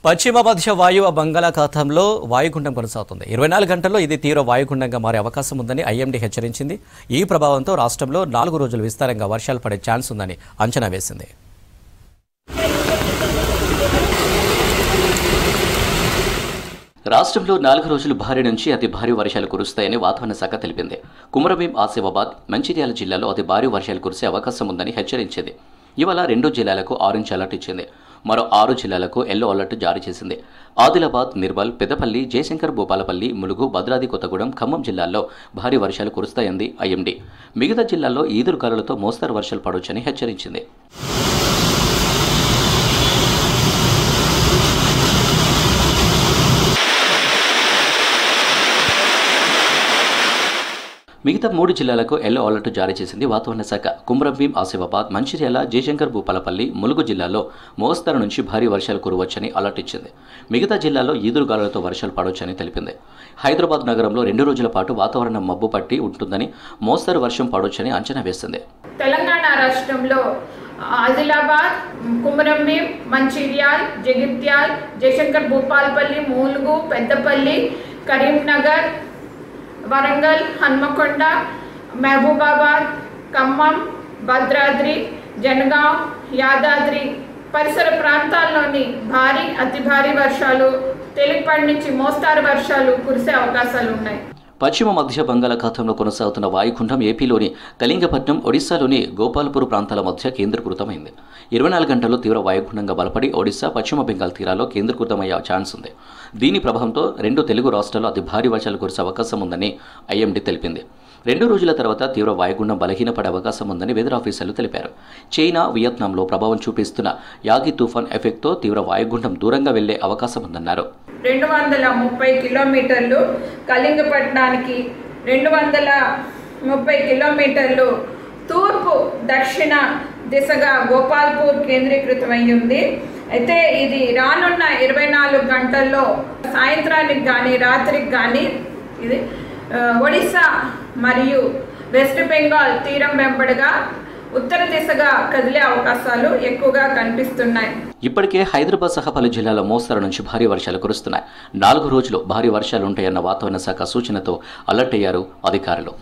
పశ్చిమ మధ్య వాయువ్య బంగాళాఖాతంలో వాయుగుండం కొనసాగుతుంది. 24 గంటల్లో ఇది తీవ్ర వాయుగుండంగా మారే అవకాశం ఉందని ఐఎండీ హెచ్చరించింది. ఈ ప్రభావంతో రాష్ట్రంలో 4 రోజులు విస్తారంగా వర్షాలు పడే ఛాన్స్ ఉందని అంచనా వేసింది. రాష్ట్రంలో 4 రోజులు భారీ నుంచి అతి భారీ వర్షాలు కురుస్తాయని వాతావరణ శాఖ తెలిపింది. కుమ్రభీం, ఆసిఫాబాద్, మంచిర్యాల జిల్లాలో అతి భారీ వర్షాలు కురిసే అవకాశం ఉందని హెచ్చరించింది. ఇవాళ 2 జిల్లాలకు ఆరెంజ్ అలర్ట్ ఇచ్చింది. మరో 6 జిల్లాలకు ఎల్లో అలర్ట్ జారీ చేసింది. ఆదిలాబాద్, నిర్మల్, పెద్దపల్లి, జయశంకర్, భూపాలపల్లి, ములుగు, భద్రాద్రి కొత్తగూడెం, ఖమ్మం జిల్లాల్లో భారీ వర్షాలు కురుస్తాయంది ఐఎండీ. మిగతా జిల్లాల్లో ఈదురుగాలులతో మోస్తరు వర్షాలు పడవచ్చని హెచ్చరించింది. మిగతా 3 జిల్లాలకు ఎల్లో అలర్ట్ జారీ చేసింది వాతావరణ శాఖ. కుమ్రభీం, ఆసిఫాబాద్, మంచిర్యాల, జయశంకర్, భూపాలపల్లి, ములుగు జిల్లాల్లో మోస్తరు నుంచి భారీ వర్షాలు కురవచ్చని అలర్ట్ ఇచ్చింది. మిగతా జిల్లాల్లో ఈదురుగాలులతో వర్షాలు పడవచ్చని తెలిపింది. హైదరాబాద్ నగరంలో 2 రోజుల పాటు వాతావరణం మబ్బు పట్టి ఉంటుందని, మోస్తరు వర్షం పడవచ్చని అంచనా వేసింది. తెలంగాణ రాష్ట్రంలో ఆదిలాబాద్, కుమ్రభీం, మంచిర్యాల్, జగిత్యాల్, జయశంకర్, భూపాలపల్లి, ములుగు, పెద్దపల్లి, కరీంనగర్, వరంగల్, హన్మకొండ, మహబూబాబాద్, ఖమ్మం, భద్రాద్రి, జనగాం, యాదాద్రి పరిసర ప్రాంతాల్లోని భారీ, అతి భారీ వర్షాలు, తేలికపాటి నుంచి మోస్తారు వర్షాలు కురిసే అవకాశాలు ఉన్నాయి. పశ్చిమ మధ్య బంగాళాఖాతంలో కొనసాగుతున్న వాయుగుండం ఏపీలోని కళింగపట్నం, ఒడిశాలోని గోపాల్పూర్ ప్రాంతాల మధ్య కేంద్రీకృతమైంది. 24 గంటల్లో తీవ్ర వాయుగుండంగా బలపడి ఒడిశా, పశ్చిమ బెంగాల్ తీరాల్లో కేంద్రీకృతమయ్యే ఛాన్స్ ఉంది. దీని ప్రభావంతో 2 తెలుగు రాష్ట్రాల్లో అతి భారీ వర్షాలు కురిసే అవకాశం ఉందని ఐఎండీ తెలిపింది. 2 రోజుల తర్వాత తీవ్ర వాయుగుండం బలహీనపడే అవకాశం ఉందని వెదర్ ఆఫీసర్లు తెలిపారు. చైనా, వియత్నాంలో ప్రభావం చూపిస్తున్న యాగి తుఫాన్ ఎఫెక్ట్తో తీవ్ర వాయుగుండం దూరంగా వెళ్లే అవకాశం ఉందన్నారు. 230 కిలోమీటర్లు కళింగపట్నానికి, 230 కిలోమీటర్లు తూర్పు దక్షిణ దిశగా గోపాల్పూర్ కేంద్రీకృతమై అయితే ఇది రానున్న 24 గంటల్లో సాయంత్రానికి కానీ రాత్రికి కానీ ఇది ఒడిశా మరియు వెస్ట్ బెంగాల్ తీరం వెంబడిగా ఉత్తర దిశగా కదిలే అవకాశాలు ఎక్కువగా కనిపిస్తున్నాయి. ఇప్పటికే హైదరాబాద్ సహా పలు జిల్లాల మోస్తరు నుంచి భారీ వర్షాలు కురుస్తున్నాయి. 4 రోజులు భారీ వర్షాలు ఉంటాయన్న వాతావరణ శాఖ సూచనతో అలర్ట్ అయ్యారు అధికారులు.